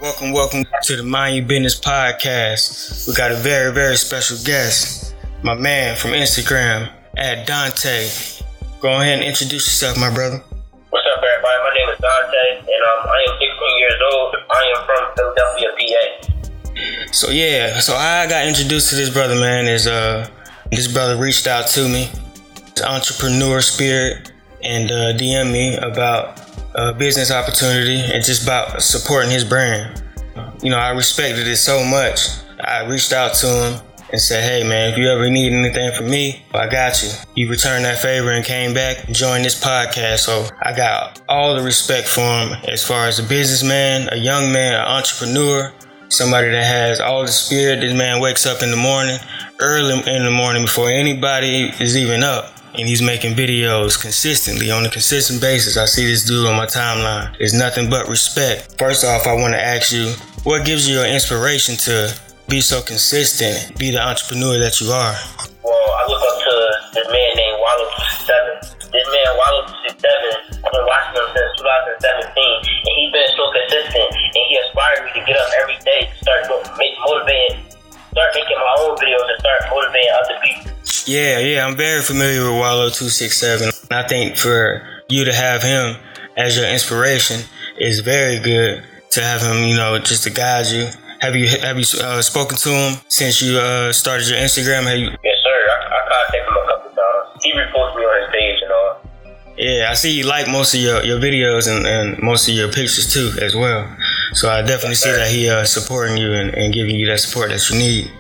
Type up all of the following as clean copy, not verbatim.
Welcome to the Mind Your Business podcast. We got a very, very special guest, my man from Instagram, at Dontae. Go ahead and introduce yourself, my brother. What's up, everybody? My name is Dontae, and I am 16 years old. I am from Philadelphia, PA. So I got introduced to this brother, man. This brother reached out to me, his entrepreneur spirit, and DM me about business opportunity and just about supporting his brand. You know, I respected it so much. I reached out to him and said, hey man, if you ever need anything from me, I got you. He returned that favor and came back and joined this podcast. So I got all the respect for him as far as a businessman, a young man, an entrepreneur, somebody that has all the spirit. This man wakes up in the morning, early in the morning before anybody is even up. And he's making videos consistently on a consistent basis. I see this dude on my timeline. There's nothing but respect. First off, I want to ask you, what gives you your inspiration to be so consistent, be the entrepreneur that you are? Well, I look up to this man named Wallow267. This man, Wallow267, I've been watching him since 2017, and he's been so consistent, and he inspired me to get up every day, start making my own videos and start motivating other people. Yeah, I'm very familiar with Wallow267. I think for you to have him as your inspiration is very good to have him, you know, just to guide you. Have you spoken to him since you started your Instagram? Yes, sir. I contacted him a couple times. He reposted me on his page and all. Yeah, I see you like most of your videos and most of your pictures too as well. So I definitely see that he supporting you and giving you that support that you need.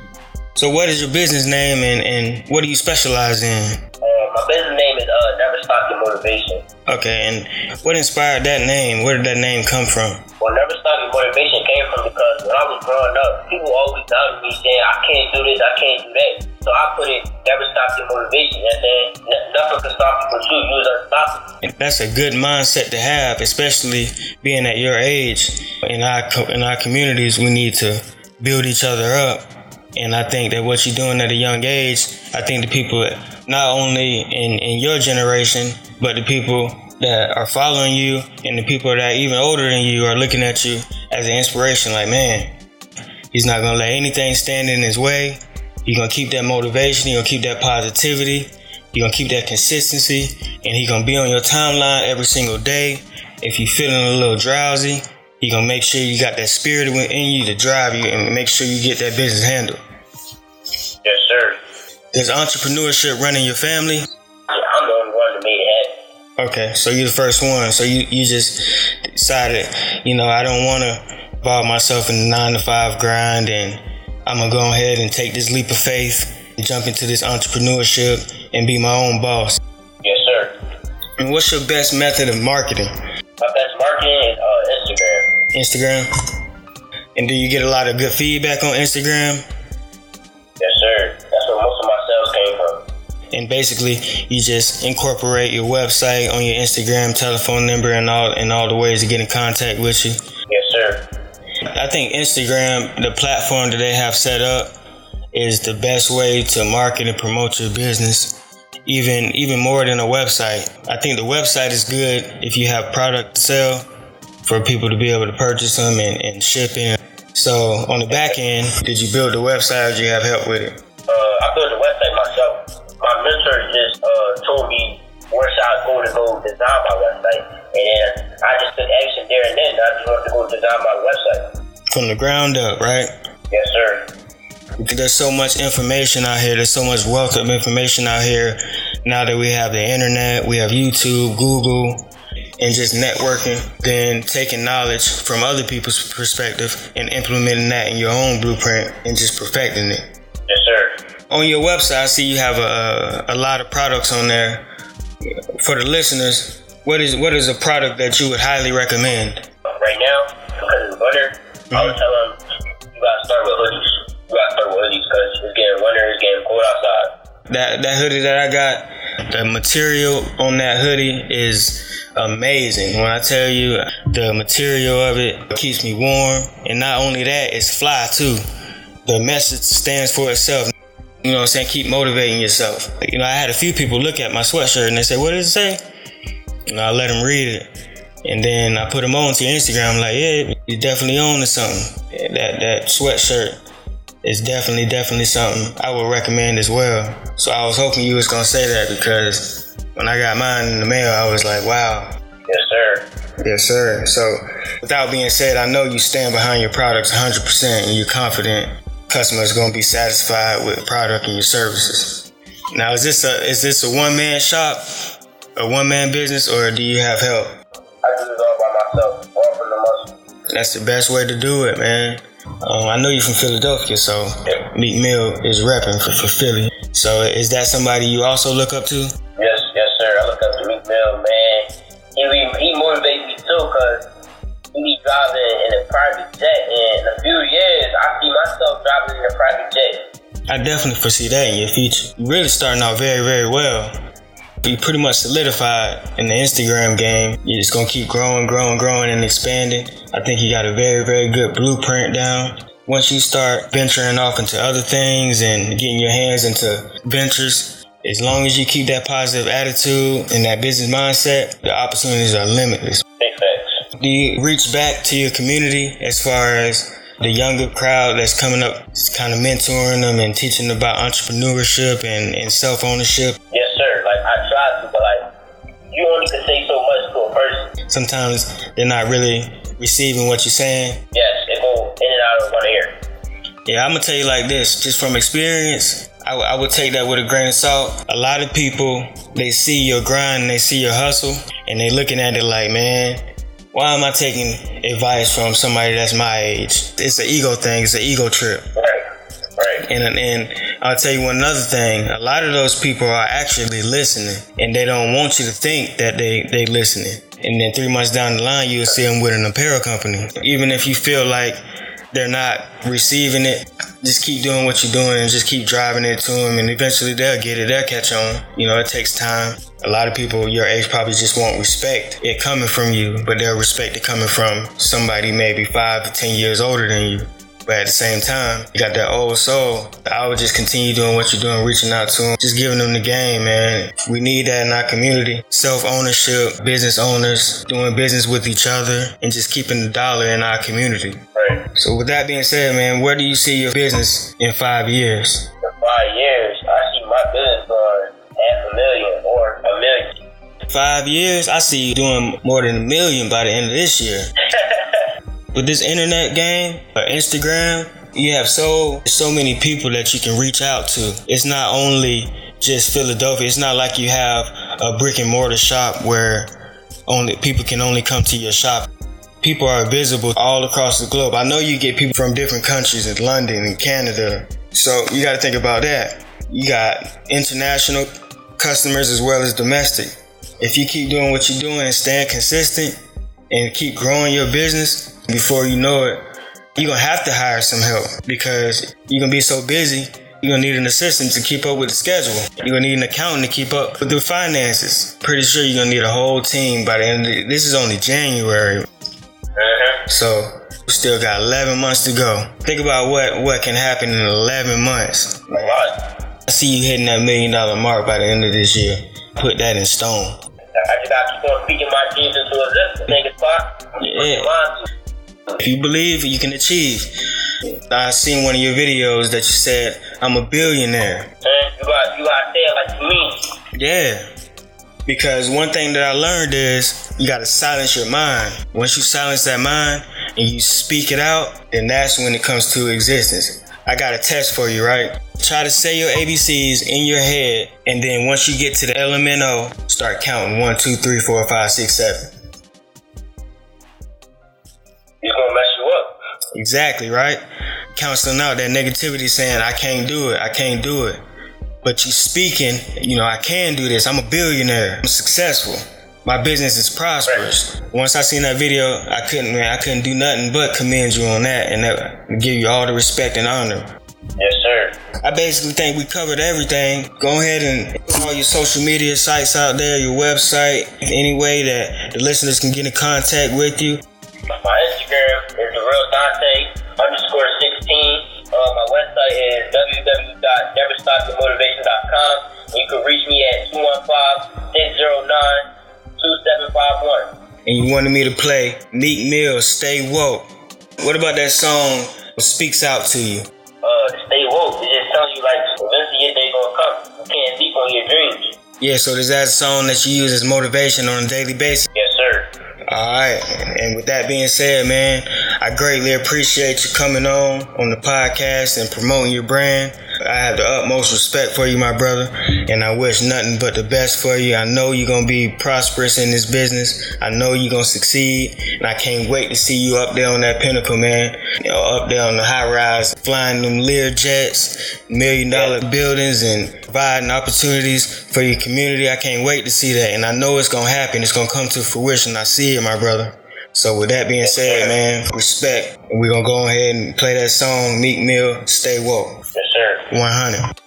So what is your business name and what do you specialize in? My business name is Never Stop Your Motivation. Okay, and what inspired that name? Where did that name come from? Well, Never Stop Your Motivation came from because when I was growing up, people always doubted me saying, I can't do this, I can't do that. So I put it, Never Stop Your Motivation. And then nothing can stop you but you. You is unstoppable. And that's a good mindset to have, especially being at your age. In our communities, we need to build each other up. And I think that what you're doing at a young age, I think the people, not only in your generation, but the people that are following you and the people that are even older than you are looking at you as an inspiration. Like, man, he's not going to let anything stand in his way. He's going to keep that motivation. He's going to keep that positivity. He's going to keep that consistency. And he's going to be on your timeline every single day. If you're feeling a little drowsy, he's going to make sure you got that spirit in you to drive you and make sure you get that business handled. Yes, sir. Does entrepreneurship run in your family? Yeah, I'm the only one that made it happen. Okay, so you're the first one. So you just decided, you know, I don't want to involve myself in the 9-to-5 grind, and I'm going to go ahead and take this leap of faith and jump into this entrepreneurship and be my own boss. Yes, sir. And what's your best method of marketing? My best marketing is Instagram. And do you get a lot of good feedback on Instagram? Yes, sir. That's where most of my sales came from. And basically, you just incorporate your website on your Instagram, telephone number, and all the ways to get in contact with you. Yes, sir. I think Instagram, the platform that they have set up, is the best way to market and promote your business, even more than a website. I think the website is good if you have product to sell for people to be able to purchase them and shipping. So on the back end, did you build the website or did you have help with it? I built the website myself. My mentor just told me where should I go to go design my website. And I just took action there and then. I just wanted to go design my website. From the ground up, right? Yes, sir. Because there's so much information out here. There's so much wealth of information out here. Now that we have the internet, we have YouTube, Google, and just networking, then taking knowledge from other people's perspective and implementing that in your own blueprint and just perfecting it. Yes, sir. On your website, I see you have a lot of products on there. For the listeners, what is a product that you would highly recommend? Right now, because it's winter, I would tell them you gotta start with hoodies. You gotta start with hoodies because it's getting winter, it's getting cold outside. That hoodie that I got, the material on that hoodie is amazing. When I tell you, the material of it keeps me warm, and not only that, it's fly too. The message stands for itself. You know what I'm saying? Keep motivating yourself. You know, I had a few people look at my sweatshirt and they say, what does it say? And I let them read it. And then I put him on to Instagram. I'm like, yeah, you definitely own to something. That sweatshirt is definitely something I would recommend as well. So I was hoping you was gonna say that, because when I got mine in the mail, I was like, wow. Yes, sir. Yes, sir. So without being said, I know you stand behind your products 100% and you're confident customers gonna be satisfied with the product and your services. Now, is this a one-man shop, a one-man business, or do you have help? I do this all by myself, all from the muscle. That's the best way to do it, man. I know you're from Philadelphia, so Meek Mill is repping for Philly. So is that somebody you also look up to? Yes, sir. I look up to Meek Mill, man. He motivates me too, because he be driving in a private jet, and in a few years, I see myself driving in a private jet. I definitely foresee that in your future. You're really starting out very, very well. You pretty much solidified in the Instagram game. You're just gonna keep growing and expanding. I think you got a very, very good blueprint down. Once you start venturing off into other things and getting your hands into ventures, as long as you keep that positive attitude and that business mindset, the opportunities are limitless. Big facts. Do you reach back to your community as far as the younger crowd that's coming up, kind of mentoring them and teaching them about entrepreneurship and self-ownership? Yes, sir. Like, I try to, but like, you only can say so much to a person. Sometimes they're not really receiving what you're saying. Yes, it go in and out of one ear. Yeah, I'm gonna tell you like this, just from experience, I would take that with a grain of salt. A lot of people, they see your grind, they see your hustle, and they looking at it like, man, why am I taking advice from somebody that's my age? It's an ego thing. It's an ego trip. Right. And I'll tell you one other thing. A lot of those people are actually listening, and they don't want you to think that they listening. And then 3 months down the line, you'll see them with an apparel company. Even if you feel like they're not receiving it, just keep doing what you're doing and just keep driving it to them, and eventually they'll get it. They'll catch on. You know, it takes time. A lot of people your age probably just won't respect it coming from you, but they'll respect it coming from somebody maybe 5 to 10 years older than you. But at the same time, you got that old soul. I would just continue doing what you're doing, reaching out to them, just giving them the game, man. We need that in our community. Self-ownership, business owners, doing business with each other, and just keeping the dollar in our community. Right. So with that being said, man, where do you see your business in 5 years? In 5 years, I see my business doing $500,000 or $1 million. 5 years, I see you doing more than $1 million by the end of this year. With this internet game, or Instagram, you have so many people that you can reach out to. It's not only just Philadelphia. It's not like you have a brick and mortar shop where only people can only come to your shop. People are visible all across the globe. I know you get people from different countries in London and Canada. So you got to think about that. You got international customers as well as domestic. If you keep doing what you're doing and staying consistent and keep growing your business, before you know it, you're going to have to hire some help, because you're going to be so busy. You're going to need an assistant to keep up with the schedule. You're going to need an accountant to keep up with the finances. Pretty sure you're going to need a whole team by the end of this is only January. So we still got 11 months to go. Think about what can happen in 11 months. A lot. I see you hitting that $1 million mark by the end of this year. Put that in stone. I just got to keep on speaking my dreams into existence. Take a spot. Yeah. If you believe, you can achieve. I seen one of your videos that you said, I'm a billionaire. You gotta say it like to me. Yeah. Because one thing that I learned is you gotta silence your mind. Once you silence that mind and you speak it out, then that's when it comes to existence. I got a test for you, right? Try to say your ABCs in your head, and then once you get to the LMNO, start counting 1, 2, 3, 4, 5, 6, 7. He's gonna mess you up. Exactly, right? Counseling out that negativity, saying, I can't do it. But you speaking, I can do this. I'm a billionaire. I'm successful. My business is prosperous. Right. Once I seen that video, I couldn't do nothing but commend you on that and give you all the respect and honor. Yes, sir. I basically think we covered everything. Go ahead and put all your social media sites out there, your website, any way that the listeners can get in contact with you. My Instagram is therealDontae_16. My website is www.neverstopyourmotivation.com. You can reach me at 215-609-2751. and you wanted me to play Meek Mill, Stay Woke. What about that song speaks out to you? Stay woke. It just tells you like eventually your day gonna come. You can't sleep on your dreams. Yeah, so is that a song that you use as motivation on a daily basis? Yes, sir. Alright, and with that being said, man, I greatly appreciate you coming on the podcast and promoting your brand. I have the utmost respect for you, my brother, and I wish nothing but the best for you. I know you're going to be prosperous in this business. I know you're going to succeed, and I can't wait to see you up there on that pinnacle, man. You know, up there on the high rise, flying them Lear jets, $1 million buildings, and providing opportunities for your community. I can't wait to see that, and I know it's going to happen. It's going to come to fruition. I see it, my brother. So with that being said, man, respect. We're going to go ahead and play that song, Meek Mill, Stay Woke. Yes, sir. 100.